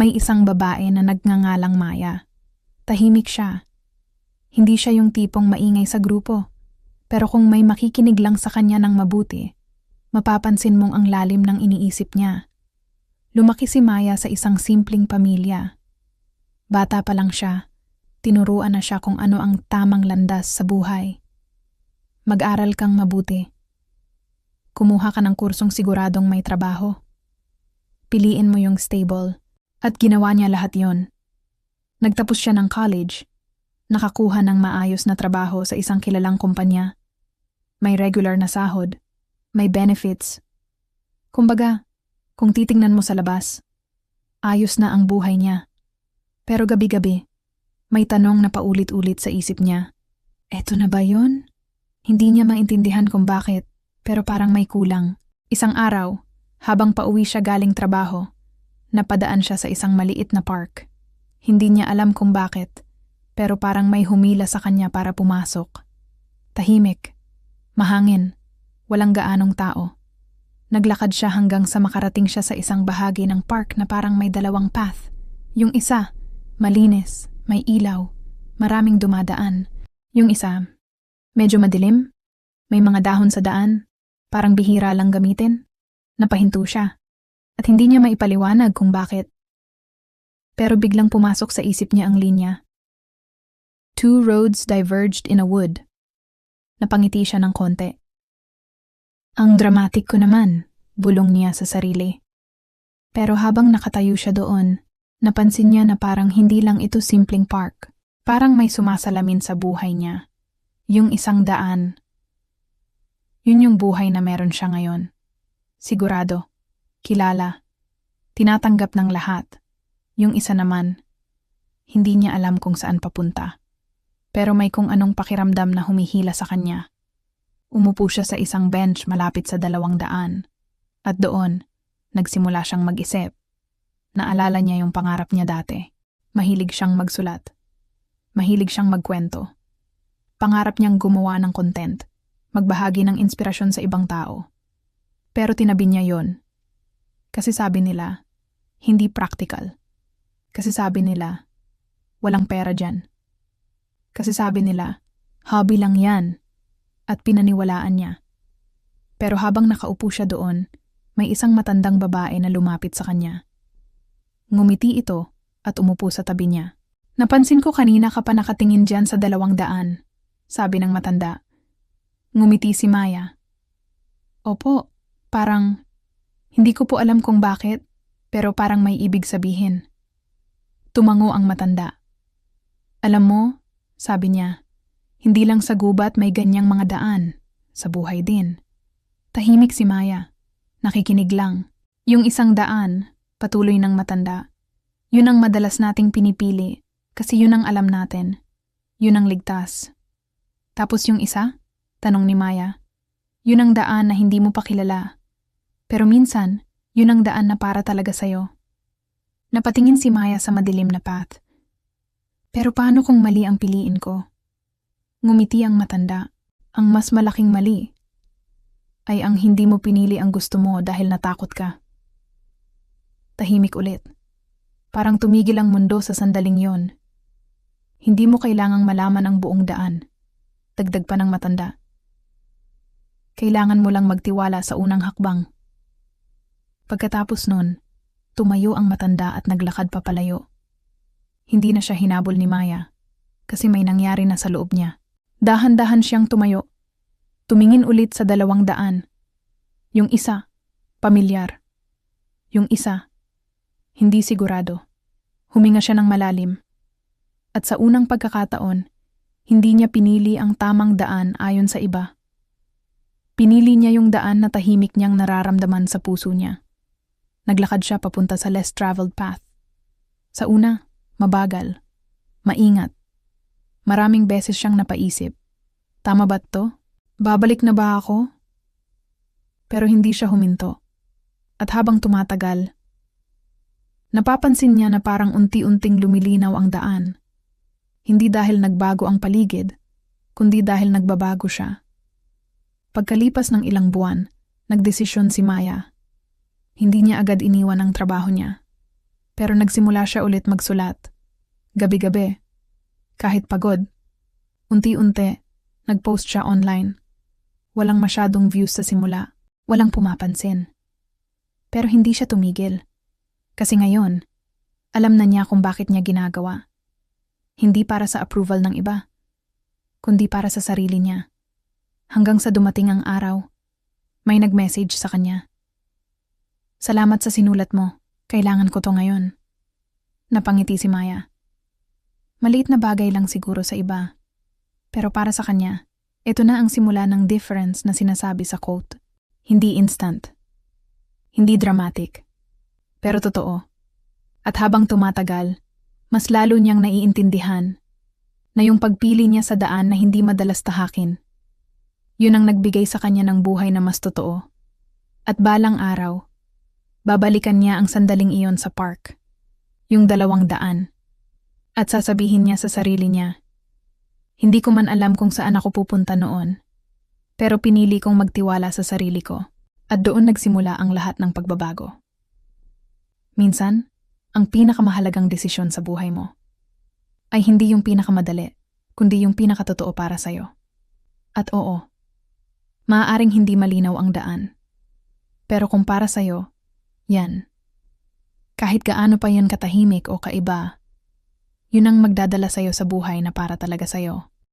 May isang babae na nagngangalang Maya. Tahimik siya. Hindi siya yung tipong maingay sa grupo. Pero kung may makikinig lang sa kanya ng mabuti, mapapansin mong ang lalim ng iniisip niya. Lumaki si Maya sa isang simpleng pamilya. Bata pa lang siya, tinuruan na siya kung ano ang tamang landas sa buhay. Mag-aral kang mabuti. Kumuha ka ng kursong siguradong may trabaho. Piliin mo yung stable. At ginawa niya lahat yon. Nagtapos siya ng college. Nakakuha ng maayos na trabaho sa isang kilalang kumpanya. May regular na sahod. May benefits. Kumbaga, kung titingnan mo sa labas, ayos na ang buhay niya. Pero gabi-gabi, may tanong na paulit-ulit sa isip niya. Eto na ba yon? Hindi niya maintindihan kung bakit, pero parang may kulang. Isang araw, habang pauwi siya galing trabaho, napadaan siya sa isang maliit na park. Hindi niya alam kung bakit, pero parang may humila sa kanya para pumasok. Tahimik, mahangin, walang gaanong tao. Naglakad siya hanggang sa makarating siya sa isang bahagi ng park na parang may dalawang path. Yung isa, malinis, may ilaw, maraming dumadaan. Yung isa, medyo madilim, may mga dahon sa daan, parang bihira lang gamitin. Napahinto siya. At hindi niya maipaliwanag kung bakit. Pero biglang pumasok sa isip niya ang linya. Two roads diverged in a wood. Napangiti siya ng konti. Ang dramatic ko naman, bulong niya sa sarili. Pero habang nakatayo siya doon, napansin niya na parang hindi lang ito simpleng park. Parang may sumasalamin sa buhay niya. Yung isang daan. Yun yung buhay na meron siya ngayon. Sigurado. Kilala, tinatanggap ng lahat. Yung isa naman, hindi niya alam kung saan papunta. Pero may kung anong pakiramdam na humihila sa kanya. Umupo siya sa isang bench malapit sa 200. At doon, nagsimula siyang mag-isip. Naalala niya yung pangarap niya dati. Mahilig siyang magsulat. Mahilig siyang magkwento. Pangarap niyang gumawa ng content, magbahagi ng inspirasyon sa ibang tao. Pero tinabi niya yon. Kasi sabi nila, hindi practical. Kasi sabi nila, walang pera dyan. Kasi sabi nila, hobby lang yan. At pinaniwalaan niya. Pero habang nakaupo siya doon, may isang matandang babae na lumapit sa kanya. Ngumiti ito at umupo sa tabi niya. Napansin ko kanina ka pa nakatingin dyan sa 200, sabi ng matanda. Ngumiti si Maya. Opo, parang... Hindi ko po alam kung bakit, pero parang may ibig sabihin. Tumango ang matanda. Alam mo, sabi niya, hindi lang sa gubat may ganyang mga daan, sa buhay din. Tahimik si Maya, nakikinig lang. Yung isang daan, patuloy ng matanda, yun ang madalas nating pinipili, kasi yun ang alam natin. Yun ang ligtas. Tapos yung isa, tanong ni Maya, yun ang daan na hindi mo pa kilala. Pero minsan, yun ang daan na para talaga sa'yo. Napatingin si Maya sa madilim na path. Pero paano kung mali ang piliin ko? Ngumiti ang matanda. Ang mas malaking mali ay ang hindi mo pinili ang gusto mo dahil natakot ka. Tahimik ulit. Parang tumigil ang mundo sa sandaling yon. Hindi mo kailangang malaman ang buong daan. Dagdag pa ng matanda. Kailangan mo lang magtiwala sa unang hakbang. Pagkatapos nun, tumayo ang matanda at naglakad papalayo. Hindi na siya hinabol ni Maya, kasi may nangyari na sa loob niya. Dahan-dahan siyang tumayo. Tumingin ulit sa 200. Yung isa, pamilyar. Yung isa, hindi sigurado. Huminga siya ng malalim. At sa unang pagkakataon, hindi niya pinili ang tamang daan ayon sa iba. Pinili niya yung daan na tahimik niyang nararamdaman sa puso niya. Naglakad siya papunta sa less traveled path. Sa una, mabagal, maingat. Maraming beses siyang napaisip. Tama ba to? Babalik na ba ako? Pero hindi siya huminto. At habang tumatagal, napapansin niya na parang unti-unting lumilinaw ang daan. Hindi dahil nagbago ang paligid, kundi dahil nagbabago siya. Pagkalipas ng ilang buwan, nagdesisyon si Maya. Hindi niya agad iniwan ang trabaho niya. Pero nagsimula siya ulit magsulat. Gabi-gabi. Kahit pagod. Unti-unti, nag-post siya online. Walang masyadong views sa simula. Walang pumapansin. Pero hindi siya tumigil. Kasi ngayon, alam na niya kung bakit niya ginagawa. Hindi para sa approval ng iba, kundi para sa sarili niya. Hanggang sa dumating ang araw, may nag-message sa kanya. Salamat sa sinulat mo. Kailangan ko to ngayon. Napangiti si Maya. Maliit na bagay lang siguro sa iba. Pero para sa kanya, ito na ang simula ng difference na sinasabi sa quote. Hindi instant. Hindi dramatic. Pero totoo. At habang tumatagal, mas lalo niyang naiintindihan na yung pagpili niya sa daan na hindi madalas tahakin. Yun ang nagbigay sa kanya ng buhay na mas totoo. At balang araw, babalikan niya ang sandaling iyon sa park, yung 200. At sasabihin niya sa sarili niya, hindi ko man alam kung saan ako pupunta noon, pero pinili kong magtiwala sa sarili ko at doon nagsimula ang lahat ng pagbabago. Minsan, ang pinakamahalagang desisyon sa buhay mo ay hindi yung pinakamadali, kundi yung pinakatotoo para sa'yo. At oo, maaaring hindi malinaw ang daan. Pero kung para sa'yo, yan. Kahit gaano pa yan katahimik o kaiba, yun ang magdadala sa'yo sa buhay na para talaga sa'yo.